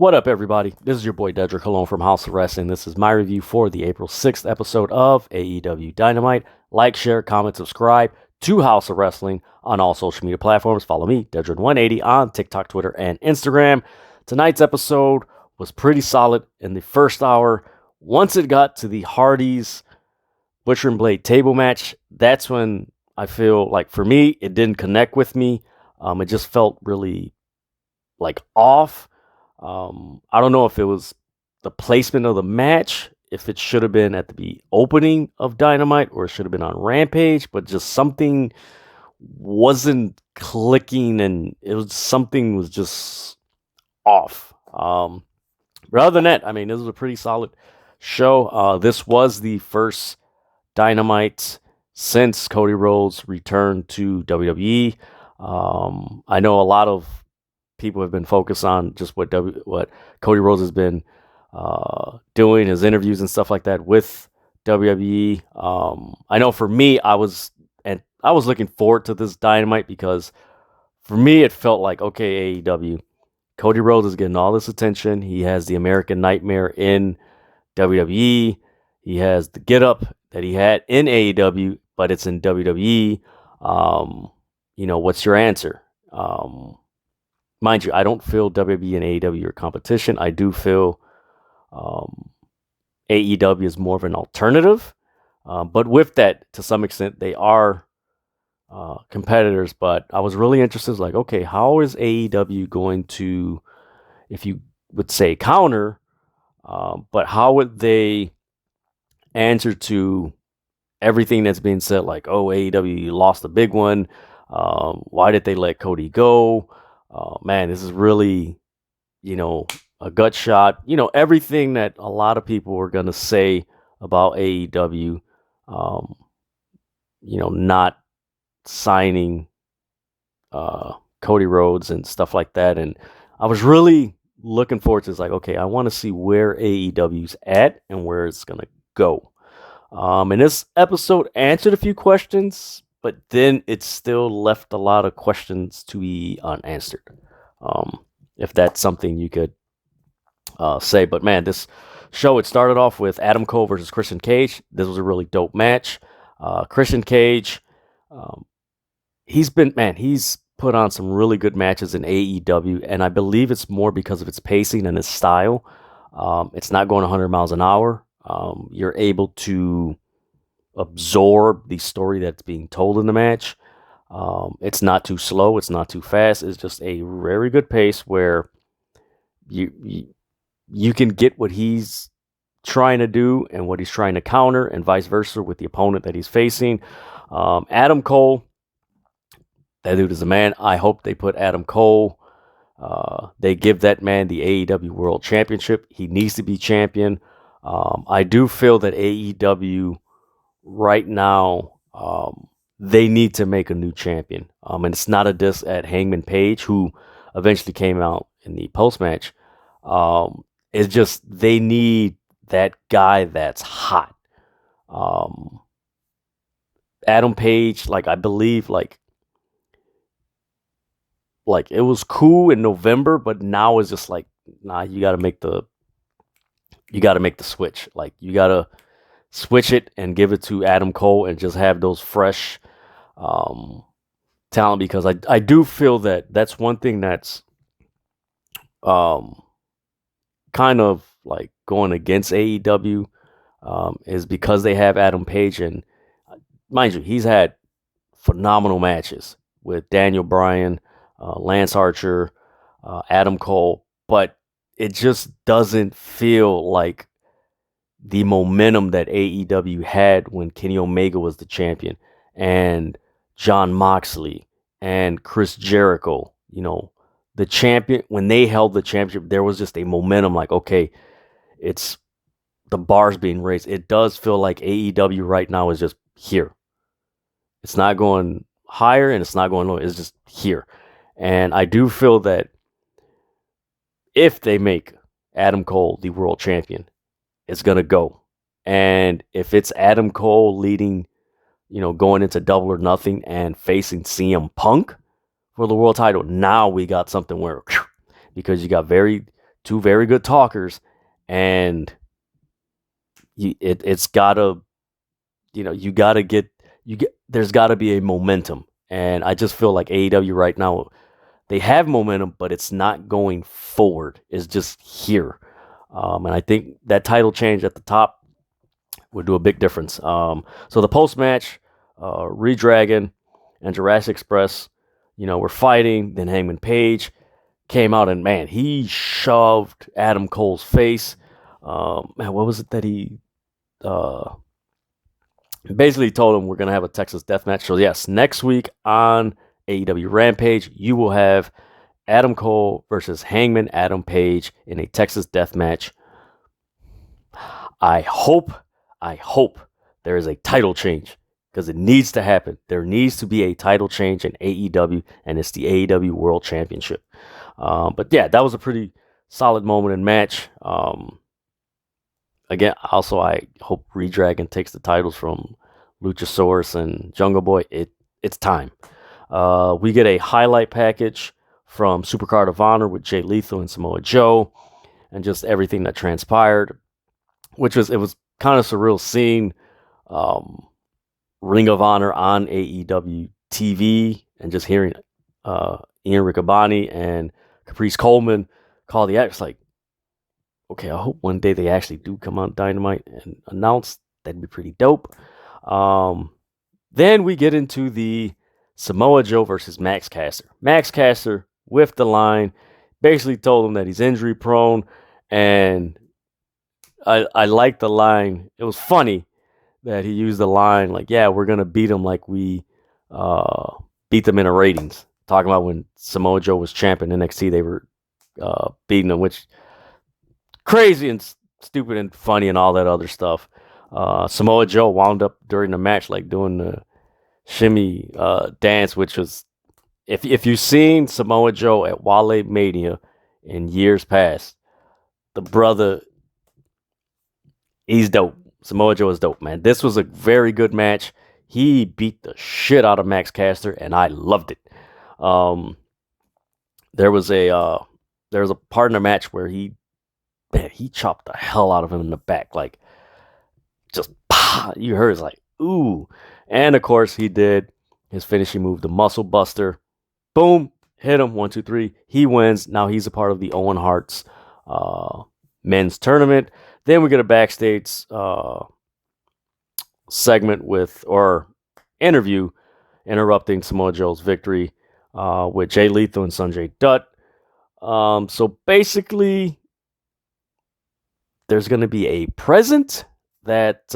What up, everybody? This is your boy Dedrian Cologne from House of Rasslin. This is my review for the April 6th episode of AEW Dynamite. Like, share, comment, subscribe to House of Rasslin on all social media platforms. Follow me, Dedrian180, on TikTok, Twitter, and Instagram. Tonight's episode was pretty solid in the first hour. Once it got to the Hardys Butcher and Blade table match, that's when I feel like, for me, it didn't connect with me. It just felt really off. I don't know if it was the placement of the match, if it should have been at the opening of Dynamite or it should have been on Rampage, but just something wasn't clicking and something was just off. But other than that, this was a pretty solid show. This was the first Dynamite since Cody Rhodes returned to WWE. I know a lot of people have been focused on just what Cody Rhodes has been doing, his interviews and stuff like that with WWE. I know for me, I was looking forward to this Dynamite because for me, it felt like, okay, AEW, Cody Rhodes is getting all this attention. He has the American Nightmare in WWE. He has the get up that he had in AEW, but it's in WWE. What's your answer? Mind you, I don't feel WWE and AEW are competition. I do feel AEW is more of an alternative. But with that, to some extent, they are competitors. But I was really interested, okay, how is AEW going to, if you would say counter, but how would they answer to everything that's being said, like, oh, AEW lost a big one. Why did they let Cody go? Man, this is really, a gut shot. Everything that a lot of people are going to say about AEW, not signing Cody Rhodes and stuff like that. And I was really looking forward to this, okay, I want to see where AEW's at and where it's going to go. And this episode answered a few questions, but then it still left a lot of questions to be unanswered. If that's something you could say. But man, this show, it started off with Adam Cole versus Christian Cage. This was a really dope match. Christian Cage, he's put on some really good matches in AEW, and I believe it's more because of its pacing and its style. It's not going 100 miles an hour. You're able to absorb the story that's being told in the match. It's not too slow. It's not too fast. It's just a very good pace where you can get what he's trying to do and what he's trying to counter, and vice versa with the opponent that he's facing. Adam Cole, that dude is a man. I hope they put Adam Cole. They give that man the AEW World Championship. He needs to be champion. I do feel that AEW right now, they need to make a new champion. And it's not a diss at Hangman Page, who eventually came out in the post-match. It's just they need that guy that's hot. Adam Page, I believe, it was cool in November, but now it's just nah, you got to make the switch. You got to switch it and give it to Adam Cole and just have those fresh talent, because I do feel that that's one thing that's kind of going against AEW is because they have Adam Page, and mind you, he's had phenomenal matches with Daniel Bryan, Lance Archer, Adam Cole, but it just doesn't feel like the momentum that AEW had when Kenny Omega was the champion, and Jon Moxley and Chris Jericho. The champion, when they held the championship, there was just a momentum, okay, it's the bars being raised. It does feel like AEW right now is just here. It's not going higher and it's not going lower. It's just here. And I do feel that if they make Adam Cole the world champion, it's going to go. And if it's Adam Cole leading, going into Double or Nothing and facing CM Punk for the world title, now we got something where, because you got very two very good talkers, and it's gotta, there's gotta be a momentum. And I just feel like AEW right now, they have momentum, but it's not going forward. It's just here. And I think that title change at the top would do a big difference. So the post-match, Redragon and Jurassic Express, were fighting. Then Hangman Page came out, and man, he shoved Adam Cole's face. What was it that he basically told him? We're going to have a Texas death match. So yes, next week on AEW Rampage, you will have Adam Cole versus Hangman Adam Page in a Texas death match. I hope there is a title change, because it needs to happen. There needs to be a title change in AEW, and it's the AEW World Championship. But yeah, that was a pretty solid moment in match. Again, also, I hope Redragon takes the titles from Luchasaurus and Jungle Boy. It's time. We get a highlight package from Supercard of Honor with Jay Lethal and Samoa Joe, and just everything that transpired, it was kind of surreal seeing Ring of Honor on AEW TV and just hearing Ian Riccaboni and Caprice Coleman call the act. It's like, okay, I hope one day they actually do come on Dynamite and announce. That'd be pretty dope. Then we get into the Samoa Joe versus Max Caster. Max Caster whiffed the line, basically told him that he's injury prone, and I like the line. It was funny that he used the line like, yeah, we're going to beat them like we beat them in the ratings. Talking about when Samoa Joe was champ in NXT, they were beating them, which crazy and stupid and funny and all that other stuff. Samoa Joe wound up during the match like doing the shimmy dance, which was, if you've seen Samoa Joe at Wale Mania in years past, the brother, he's dope. Samoa Joe is dope, man. This was a very good match. He beat the shit out of Max Caster, and I loved it. There was a part in the match where he chopped the hell out of him in the back, like just pah, you heard it's like ooh. And of course he did his finishing move, the Muscle Buster. Boom, hit him 1, 2, 3. He wins. Now he's a part of the Owen Hart's men's tournament. Then we get a backstage segment or interview interrupting Samoa Joe's victory with Jay Lethal and Sanjay Dutt. So basically, there's going to be a present that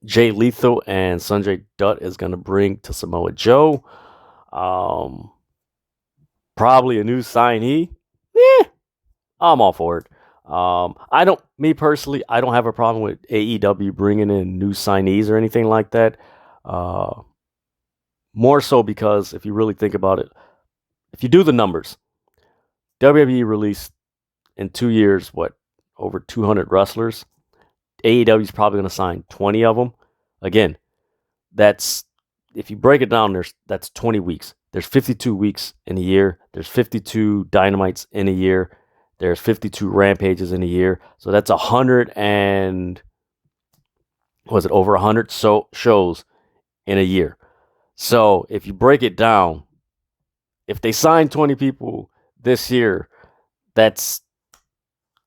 Jay Lethal and Sanjay Dutt is going to bring to Samoa Joe. Probably a new signee. I'm all for it. I don't have a problem with AEW bringing in new signees or anything like that. More so because if you really think about it, if you do the numbers, WWE released in 2 years, over 200 wrestlers. AEW is probably going to sign 20 of them. Again, that's, if you break it down, that's 20 weeks. There's 52 weeks in a year. There's 52 Dynamites in a year. There's 52 Rampages in a year. So that's 100 and, over 100 shows in a year. So if you break it down, if they sign 20 people this year, that's,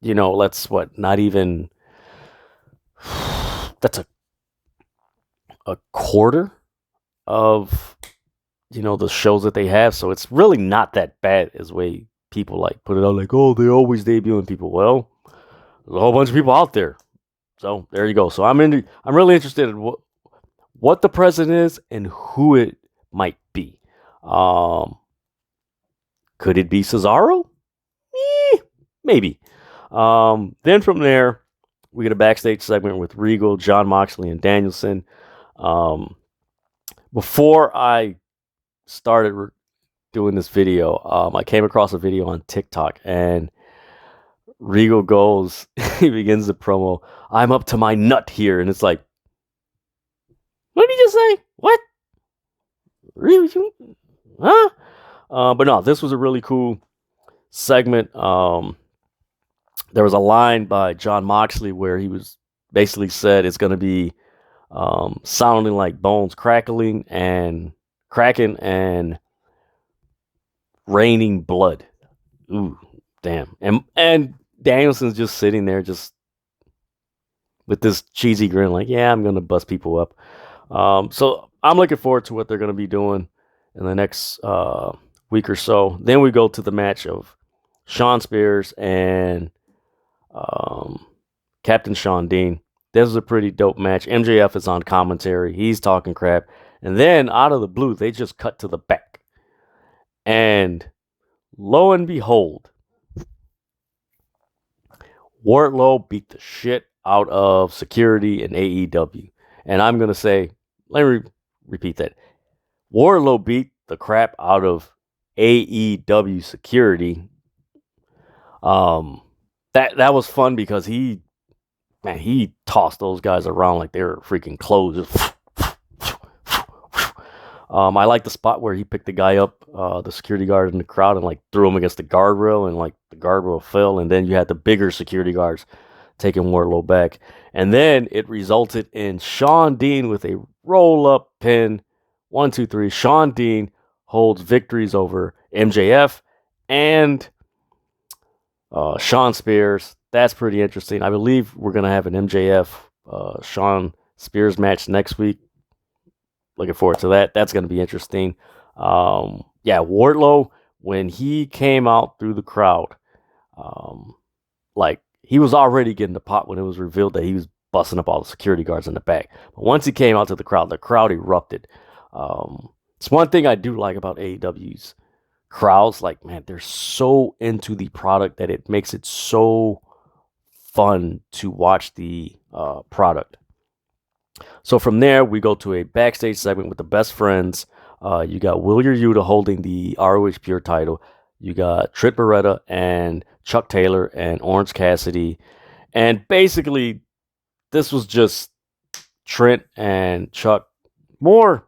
not even, that's a quarter of, the shows that they have. So it's really not that bad as way people like put it out, like, oh, they always debuting people. Well, there's a whole bunch of people out there. So there you go. So I'm really interested in what the president is and who it might be. Could it be Cesaro? Maybe. Then from there, we get a backstage segment with Regal, Jon Moxley, and Danielson. Before I started doing this video, I came across a video on TikTok, and Regal goes, he begins the promo, I'm up to my nut here. And it's like, what did he just say? What? Really? Huh? But no, this was a really cool segment, there was a line by John Moxley where he was basically said it's going to be sounding like bones cracking and raining blood. Ooh, damn. And Danielson's just sitting there just with this cheesy grin like, yeah, I'm going to bust people up. So I'm looking forward to what they're going to be doing in the next week or so. Then we go to the match of Shawn Spears and Captain Shawn Dean. This is a pretty dope match. MJF is on commentary. He's talking crap. And then out of the blue, they just cut to the back. And lo and behold, Wardlow beat the shit out of security in AEW. And I'm going to say, let me repeat that. Wardlow beat the crap out of AEW security. That was fun because he tossed those guys around like they were freaking clothes. I like the spot where he picked the guy up, the security guard in the crowd, and like threw him against the guardrail, and like the guardrail fell, and then you had the bigger security guards taking Wardlow back. And then it resulted in Shawn Dean with a roll-up pin. 1, 2, 3. Shawn Dean holds victories over MJF and Shawn Spears. That's pretty interesting. I believe we're going to have an MJF Shawn Spears match next week. Looking forward to that. That's going to be interesting. Wardlow, when he came out through the crowd, he was already getting the pop when it was revealed that he was busting up all the security guards in the back. But once he came out to the crowd erupted. It's one thing I do like about AEW's crowds. Like, man, they're so into the product that it makes it so fun to watch the product. So from there, we go to a backstage segment with the best friends. You got Wheeler Yuta holding the ROH Pure title. You got Trent Beretta and Chuck Taylor and Orange Cassidy. And basically, this was just Trent and Chuck. More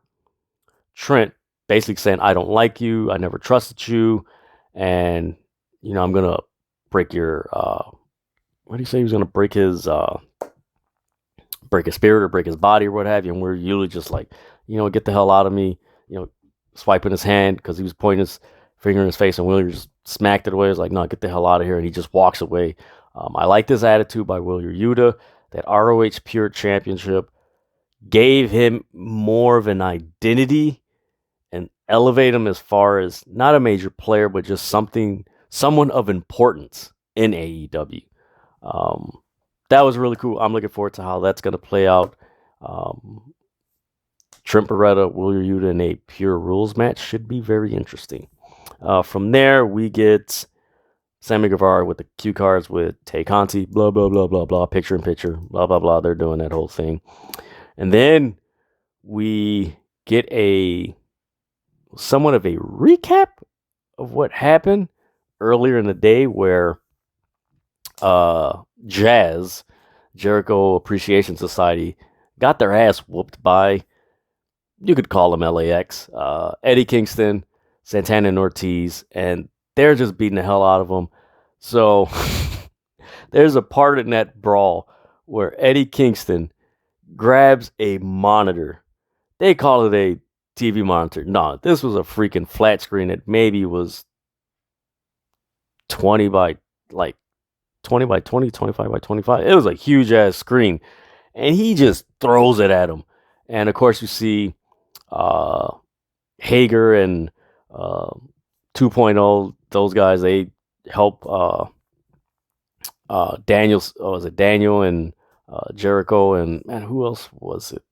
Trent basically saying, I don't like you. I never trusted you. And, I'm going to break your... what do you say? He was going to break his spirit or break his body or what have you. And we're usually just like, get the hell out of me. Swiping his hand because he was pointing his finger in his face, and Wheeler just smacked it away. He's like, no, get the hell out of here. And he just walks away. I like this attitude by Wheeler Yuta. That ROH Pure Championship gave him more of an identity and elevate him as far as not a major player, but just someone of importance in AEW. That was really cool. I'm looking forward to how that's going to play out. Trent Beretta, Wheeler Yuta in a Pure Rules match should be very interesting. From there, we get Sammy Guevara with the cue cards with Tay Conti, blah, blah, blah, blah, blah, picture in picture, blah, blah, blah. They're doing that whole thing. And then we get somewhat of a recap of what happened earlier in the day where Jazz, Jericho Appreciation Society, got their ass whooped by, you could call them LAX, Eddie Kingston, Santana and Ortiz, and they're just beating the hell out of them. So there's a part in that brawl where Eddie Kingston grabs a monitor. They call it a TV monitor. No, this was a freaking flat screen that maybe was 20 by 20, 25 by 25. It was a huge ass screen. And he just throws it at him. And of course you see Hager and 2.0, those guys, they help Daniel and Jericho, and man, who else was it?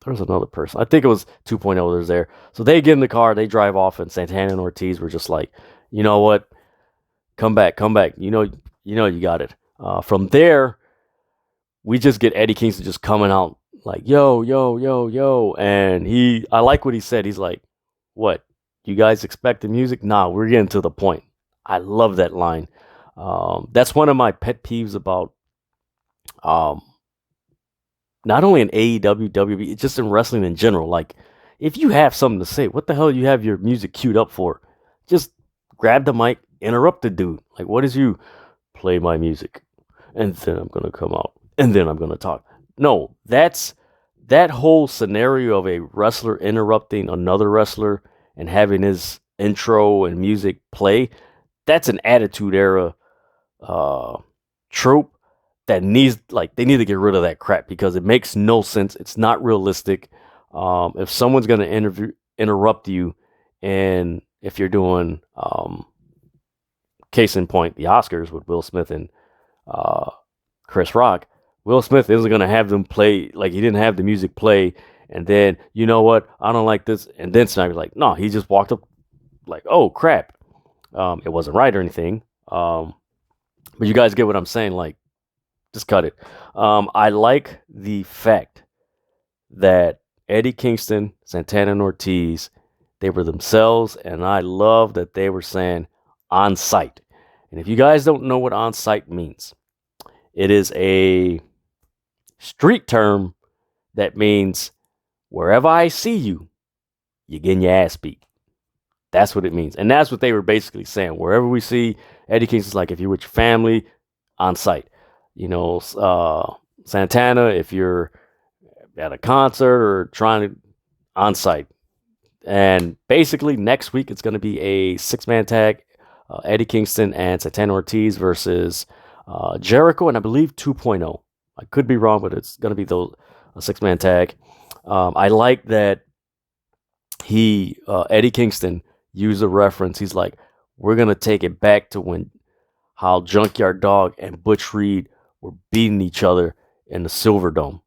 There was another person. I think it was 2.0 was there. So they get in the car, they drive off, and Santana and Ortiz were just like, you know what? Come back. You know you got it. From there, we just get Eddie Kingston just coming out like, yo. And I like what he said. He's like, what? You guys expect the music? Nah, we're getting to the point. I love that line. That's one of my pet peeves about not only in AEW, WWE, just in wrestling in general. Like, if you have something to say, what the hell you have your music queued up for? Just grab the mic interrupt the dude. Like, what is you play my music and then I'm going to come out and then I'm going to talk? No, that whole scenario of a wrestler interrupting another wrestler and having his intro and music play. That's an Attitude Era trope that needs, like, they need to get rid of that crap because it makes no sense. It's not realistic. If someone's going to interrupt you, and if you're doing case in point, the Oscars with Will Smith and Chris Rock, Will Smith isn't going to have them play, like, he didn't have the music play, and then, you know what, I don't like this, and then Snyder's like, no, he just walked up like, oh, crap. It wasn't right or anything, but you guys get what I'm saying, like, just cut it. I like the fact that Eddie Kingston, Santana, and Ortiz, they were themselves, and I love that they were saying on site. And if you guys don't know what on site means, it is a street term that means wherever I see you, you're getting your ass beat. That's what it means. And that's what they were basically saying. Wherever we see Eddie Kingston's, like, if you're with your family, on site. You know, Santana, if you're at a concert or trying to, on site. And basically next week it's going to be a 6-man tag, Eddie Kingston and Santana Ortiz versus Jericho and I believe 2.0. I could be wrong, but it's going to be a 6-man tag. I like that Eddie Kingston used a reference. He's like, we're going to take it back to when how Junkyard Dog and Butch Reed were beating each other in the Silver Dome.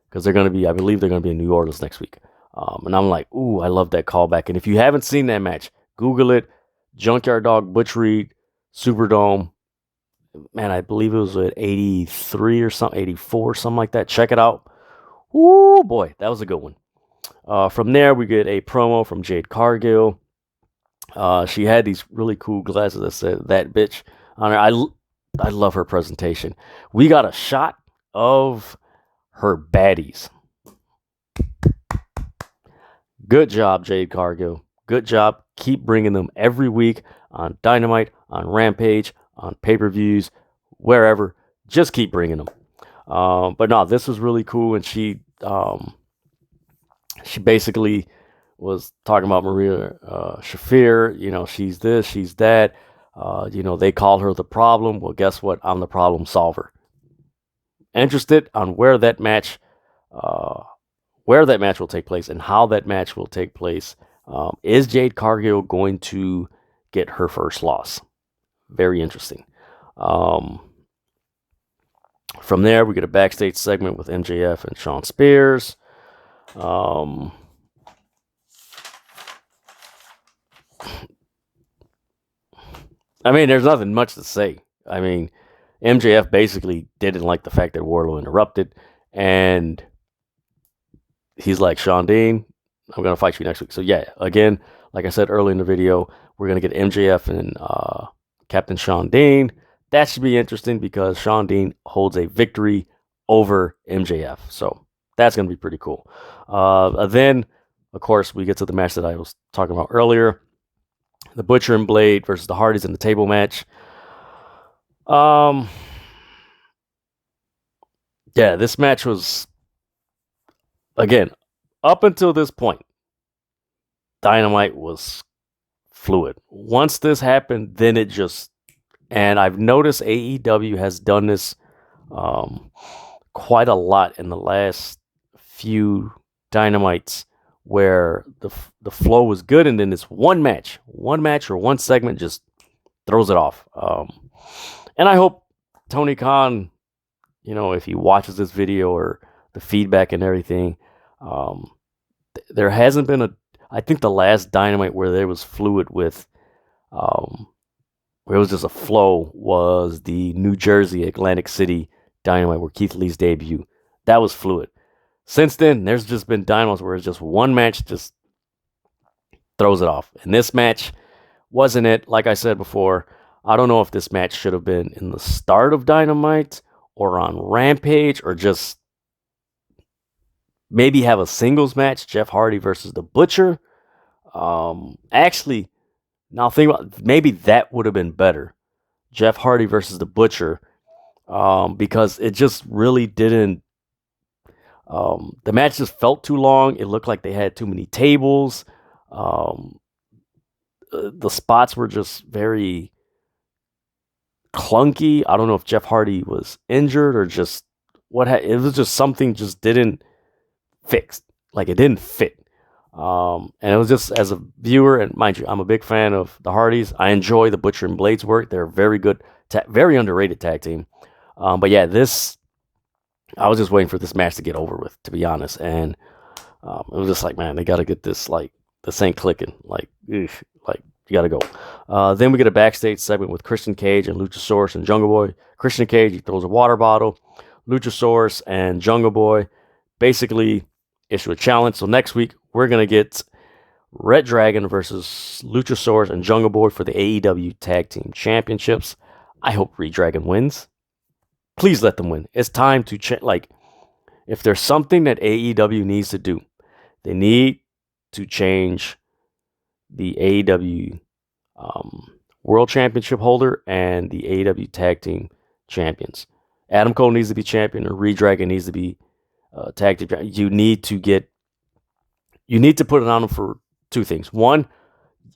Because they're going to be, I believe they're going to be in New Orleans next week. And I'm like, ooh, I love that callback. And if you haven't seen that match, Google it. Junkyard Dog, Butch Reed, Superdome. Man, I believe it was at 83 or something, 84, something like that. Check it out. Ooh, boy, that was a good one. From there, we get a promo from Jade Cargill. She had these really cool glasses that said, that bitch on her. I love her presentation. We got a shot of her baddies. Good job, Jade Cargill. Good job. Keep bringing them every week on Dynamite, on Rampage, on pay-per-views, wherever. Just keep bringing them. But no, this was really cool, and she basically was talking about Maria Shafir. You know, she's this, she's that. You know, they call her the problem. Well, guess what? I'm the problem solver. Interested on where that match will take place and how that match will take place. Is Jade Cargill going to get her first loss? Very interesting. From there, we get a backstage segment with MJF and Shawn Spears. I mean, there's nothing much to say. I mean, MJF basically didn't like the fact that Wardlow interrupted, and he's like, Shawn Dean, I'm going to fight you next week. So yeah, again, like I said earlier in the video, we're going to get MJF and Captain Shawn Dean. That should be interesting because Shawn Dean holds a victory over MJF. So that's going to be pretty cool. Then, of course, we get to the match that I was talking about earlier. The Butcher and Blade versus the Hardys in the table match. Yeah, this match was, again, up until this point, Dynamite was fluid. Once this happened, then it just, and I've noticed AEW has done this quite a lot in the last few Dynamites where the flow was good, and then this one match or one segment just throws it off. And I hope Tony Khan, you know, if he watches this video or the feedback and everything, there hasn't been I think the last Dynamite where there was fluid with, where it was just a flow, was the New Jersey Atlantic City Dynamite where Keith Lee's debut. That was fluid. Since then, there's just been Dynamites where it's just one match just throws it off. And this match wasn't it. Like I said before, I don't know if this match should have been in the start of Dynamite or on Rampage, or just maybe have a singles match, Jeff Hardy versus The Butcher. Actually, Now think about, maybe that would have been better. Jeff Hardy versus the Butcher, because it just really didn't. The match just felt too long. It looked like they had too many tables. Um, the spots were just very clunky. I don't know if Jeff Hardy was injured or just it was just something just didn't fix. Like it didn't fit. And it was just, as a viewer, and mind you, I'm a big fan of the Hardys. I enjoy the Butcher and Blade's work. They're a very good, very underrated tag team. But yeah, I was just waiting for this match to get over with, to be honest. And it was just like, man, they got to get this, like, this ain't clicking. Like, you got to go. Then we get a backstage segment with Christian Cage and Luchasaurus and Jungle Boy. Christian Cage, he throws a water bottle. Luchasaurus and Jungle Boy basically issue a challenge. So next week, we're going to get Red Dragon versus Luchasaurus and Jungle Boy for the AEW Tag Team Championships. I hope Red Dragon wins. Please let them win. It's time to like, if there's something that AEW needs to do, they need to change the AEW World Championship holder and the AEW Tag Team Champions. Adam Cole needs to be champion, or Red Dragon needs to be tag team champion. You need to put it on them for two things. One,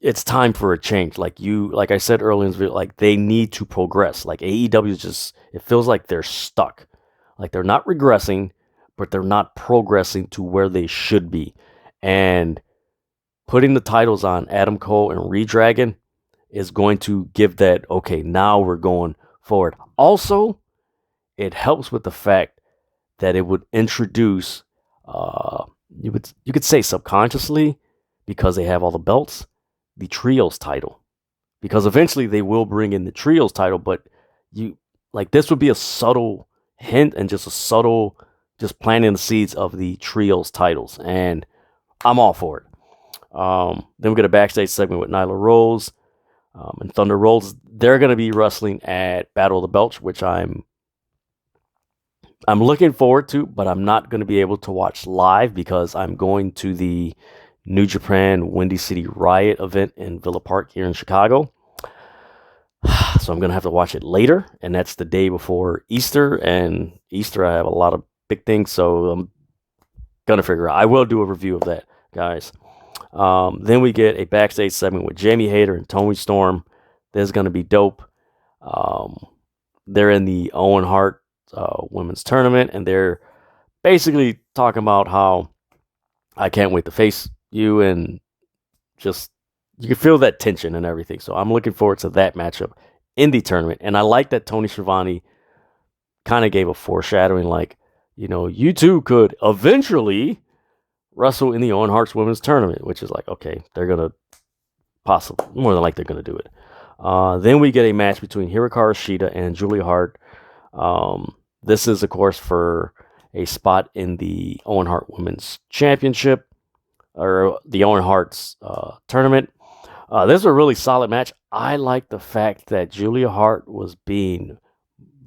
it's time for a change. Like I said earlier in the video, like they need to progress. Like AEW is just, it feels like they're stuck. Like they're not regressing, but they're not progressing to where they should be. And putting the titles on Adam Cole and Red Dragon is going to give that, okay, now we're going forward. Also, it helps with the fact that it would introduce, you could say subconsciously, because they have all the belts, the Trios title. Because eventually they will bring in the Trios title, but this would be a subtle hint and just a subtle, just planting the seeds of the Trios titles. And I'm all for it. Then we get a backstage segment with Nyla Rose and Thunder Rose. They're going to be wrestling at Battle of the Belts, which I'm looking forward to, but I'm not going to be able to watch live because I'm going to the New Japan Windy City Riot event in Villa Park here in Chicago. So I'm going to have to watch it later, and that's the day before Easter. And Easter, I have a lot of big things, so I'm going to figure out. I will do a review of that, guys. Then we get a backstage segment with Jamie Hayter and Toni Storm. This is going to be dope. They're in the Owen Hart women's tournament, and they're basically talking about how I can't wait to face you, and just you can feel that tension and everything. So I'm looking forward to that matchup in the tournament. And I like that Tony Schiavone kind of gave a foreshadowing, like, you two could eventually wrestle in the Owen Hart's women's tournament, which is like, okay, they're gonna possibly, more than likely, they're gonna do it. Then we get a match between Hikaru Shida and Julia Hart. This is, of course, for a spot in the Owen Hart Women's Championship, or the Owen Hart's tournament. This is a really solid match. I like the fact that Julia Hart was being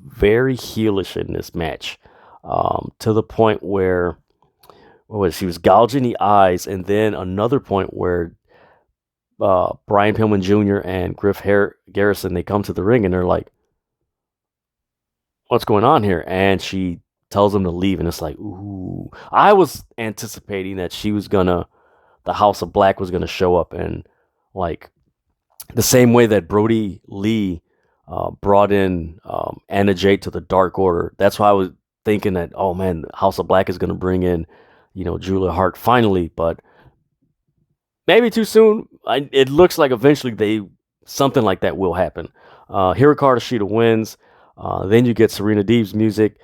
very heelish in this match, to the point where she was gouging the eyes, and then another point where Brian Pillman Jr. and Griff Garrison, they come to the ring and they're like, what's going on here? And she tells them to leave, and it's like, ooh. I was anticipating that the House of Black was gonna show up, and like the same way that Brody Lee brought in Anna Jay to the Dark Order. That's why I was thinking that, oh man, House of Black is gonna bring in, Julia Hart finally, but maybe too soon. It looks like eventually something like that will happen. Hikaru Shida wins. Then you get Serena Deeb's music.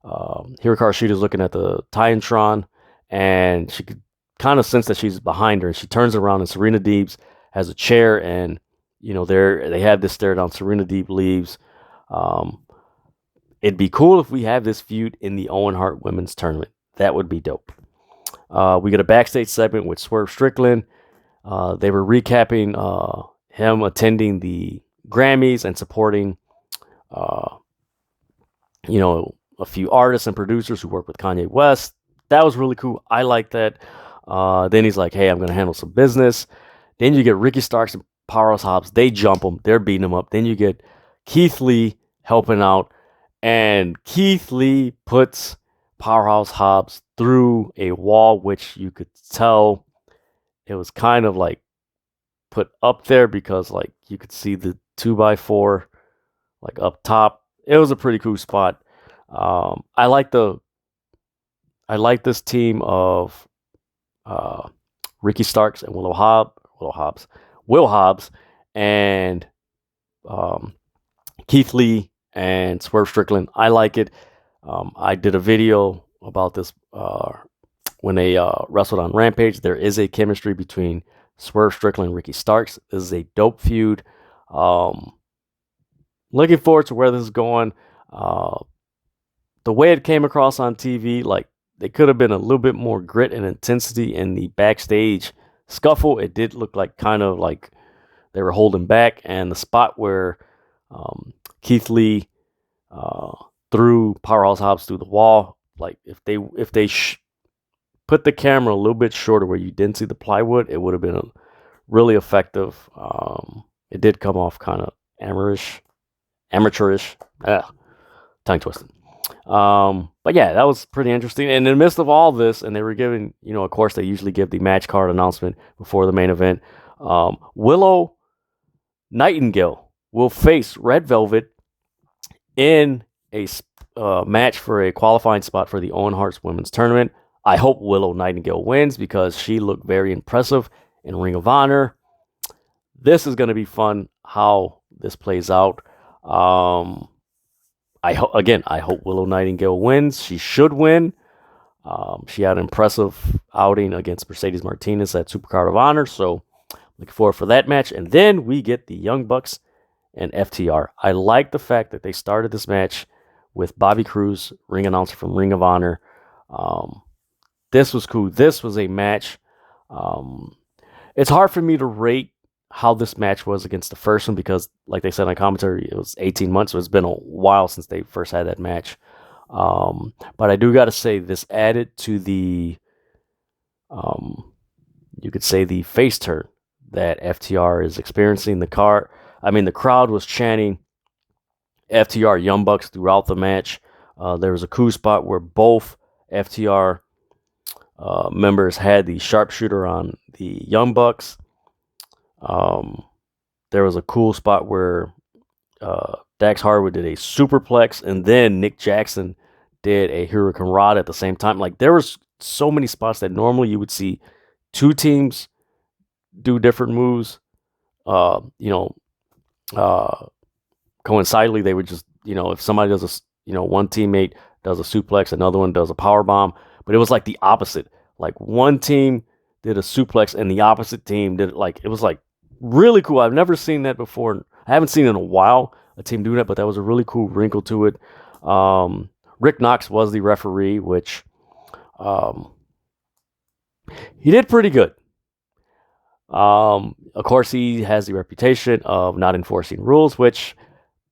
Hikaru Shida's looking at the Titantron, and she could kind of sense that she's behind her, and she turns around, and Serena Deeb's has a chair, and they have this stare down. Serena Deeb leaves. It'd be cool if we have this feud in the Owen Hart Women's Tournament. That would be dope. We get a backstage segment with Swerve Strickland. They were recapping him attending the Grammys and supporting, a few artists and producers who work with Kanye West. That was really cool. I like that. Then he's like, hey, I'm going to handle some business. Then you get Ricky Starks and Powerhouse Hobbs. They jump him. They're beating him up. Then you get Keith Lee helping out. And Keith Lee puts Powerhouse Hobbs through a wall, which you could tell it was kind of like put up there because like you could see the 2x4 like up top. It was a pretty cool spot. I like this team of Ricky Starks and Will Hobbs, and Keith Lee and Swerve Strickland. I like it. I did a video about this when they wrestled on Rampage. There is a chemistry between Swerve Strickland and Ricky Starks. This is a dope feud. Looking forward to where this is going. The way it came across on TV, like they could have been a little bit more grit and intensity in the backstage scuffle. It did look like kind of like they were holding back, and the spot where Keith Lee threw Powerhouse Hobbs through the wall, like if they put the camera a little bit shorter where you didn't see the plywood, it would have been really effective. It did come off kind of amateurish. Tongue twisted. But yeah, that was pretty interesting. And in the midst of all this, and they were giving, of course, they usually give the match card announcement before the main event. Willow Nightingale will face Red Velvet in a match for a qualifying spot for the Owen Hart's Women's Tournament. I hope Willow Nightingale wins because she looked very impressive in Ring of Honor. This is going to be fun how this plays out. I hope Willow Nightingale wins. She should win. She had an impressive outing against Mercedes Martinez at Supercard of Honor, so looking forward for that match. And then we get the Young Bucks and FTR. I like the fact that they started this match with Bobby Cruz, ring announcer from Ring of Honor. This was cool. This was a match. It's hard for me to rate how this match was against the first one because, like they said on commentary, it was 18 months, so it's been a while since they first had that match. But I do got to say, this added to the, you could say, the face turn that FTR is experiencing. The crowd was chanting FTR Young Bucks throughout the match. There was a cool spot where both FTR members had the sharpshooter on the Young Bucks. There was a cool spot where Dax Harwood did a superplex, and then Nick Jackson did a Hurricane Rod at the same time. Like, there was so many spots that normally you would see two teams do different moves. Coincidentally, they would just, if somebody does one teammate does a suplex, another one does a power bomb, but it was like the opposite. Like, one team did a suplex and the opposite team did it was like really cool. I've never seen that before. I haven't seen it in a while, a team doing that, but that was a really cool wrinkle to it. Rick Knox was the referee, which he did pretty good. Of course, he has the reputation of not enforcing rules, which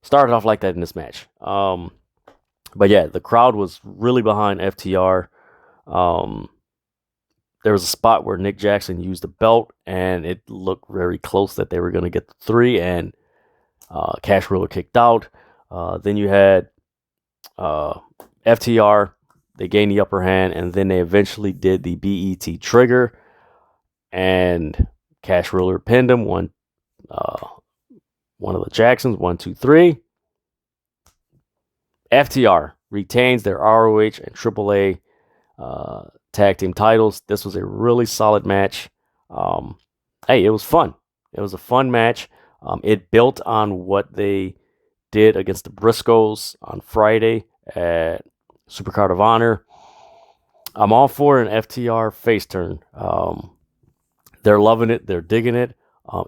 started off like that in this match. But yeah, the crowd was really behind FTR. There was a spot where Nick Jackson used the belt, and it looked very close that they were going to get the 3, and Cash Ruler kicked out. Then you had FTR. They gained the upper hand, and then they eventually did the BET trigger, and Cash Ruler pinned him. One of the Jacksons, 1, 2, 3. FTR retains their ROH and AAA tag team titles. This was a really solid match. It was fun. It was a fun match. It built on what they did against the Briscoes on Friday at Supercard of Honor. I'm all for an FTR face turn. They're loving it. They're digging it.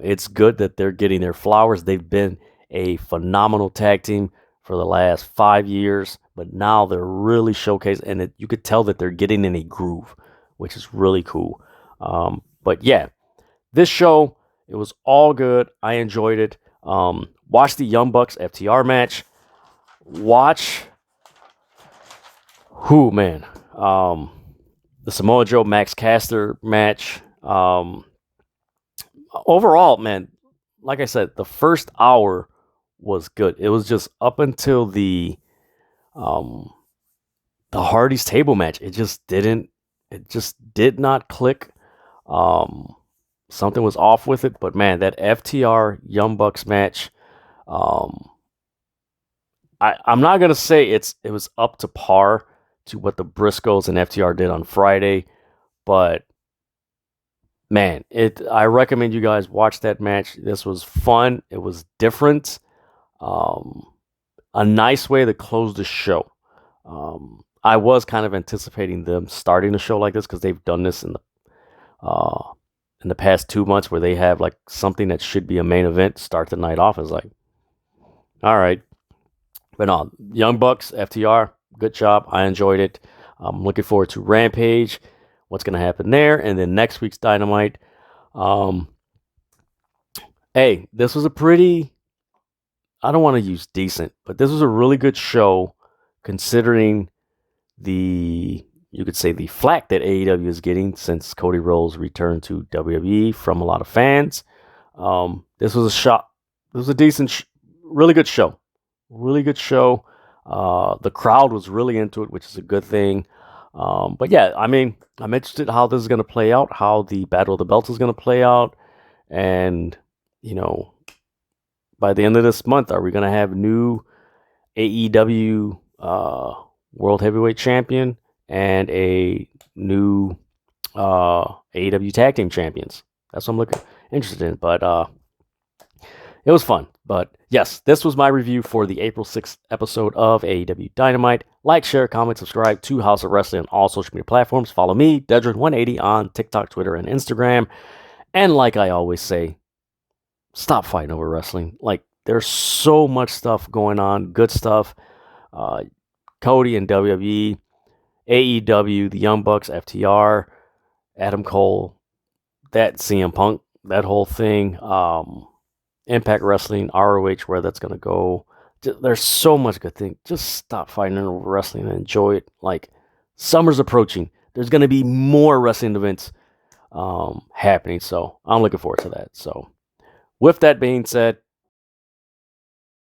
It's good that they're getting their flowers. They've been a phenomenal tag team for the last 5 years, but now they're really showcased, and you could tell that they're getting in a groove, which is really cool. But yeah, this show, it was all good. I enjoyed it. Watch the Young Bucks FTR match. Watch the Samoa Joe Max Caster match. Overall, man, like I said, the first hour was good. It was just up until the Hardy's table match. It just did not click. Something was off with it, but man, that FTR Young Bucks match, I'm not gonna say it was up to par to what the Briscoes and FTR did on Friday, but man, I recommend you guys watch that match. This was fun. It was different. A nice way to close the show. I was kind of anticipating them starting the show like this because they've done this in the past 2 months where they have like something that should be a main event start the night off. Is like, all right, but no, Young Bucks, FTR, good job. I enjoyed it. I'm looking forward to Rampage. What's going to happen there, and then next week's Dynamite. Hey, this was a pretty, I don't want to use decent, but this was a really good show considering you could say the flack that AEW is getting since Cody Rhodes returned to WWE from a lot of fans. This was a shot. This was a decent, really good show. Really good show. The crowd was really into it, which is a good thing. But yeah, I mean, I'm interested how this is going to play out, how the Battle of the Belts is going to play out. And, you know, by the end of this month, are we going to have new AEW World Heavyweight Champion and a new AEW Tag Team Champions? That's what I'm interested in. But it was fun. But yes, this was my review for the April 6th episode of AEW Dynamite. Like, share, comment, subscribe to House of Wrestling on all social media platforms. Follow me, Dedrian180, on TikTok, Twitter, and Instagram. And like I always say, stop fighting over wrestling. Like, there's so much stuff going on, good stuff. Cody and WWE, AEW, the Young Bucks, FTR, Adam Cole, that CM Punk, that whole thing. Impact Wrestling, ROH, where that's going to go. There's so much good thing. Just stop fighting over wrestling and enjoy it. Like, summer's approaching. There's going to be more wrestling events happening. So I'm looking forward to that. So with that being said,